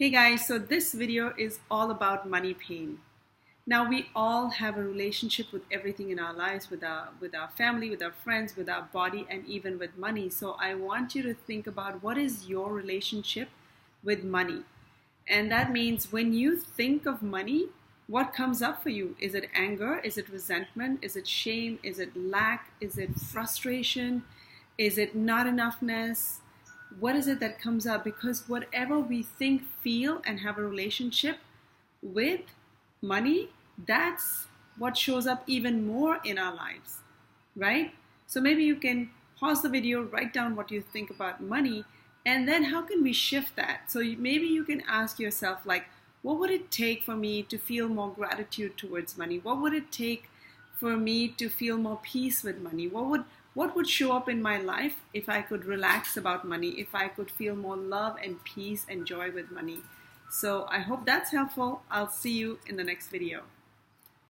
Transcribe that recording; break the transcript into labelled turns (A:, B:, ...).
A: Hey guys, so this video is all about money pain. Now we all have a relationship with everything in our lives, with our family, with our friends, with our body, and even with money. So I want you to think about what is your relationship with money. And that means when you think of money, what comes up for you? Is it anger? Is it resentment? Is it shame? Is it lack? Is it frustration? Is it not enoughness? What is it that comes up? Because whatever we think, feel, and have a relationship with money, that's what shows up even more in our lives, right? So maybe you can pause the video, write down what you think about money, and then how can we shift that? So maybe you can ask yourself, like, what would it take for me to feel more gratitude towards money? What would it take for me to feel more peace with money? What would show up in my life if I could relax about money, if I could feel more love and peace and joy with money? So I hope that's helpful. I'll see you in the next video.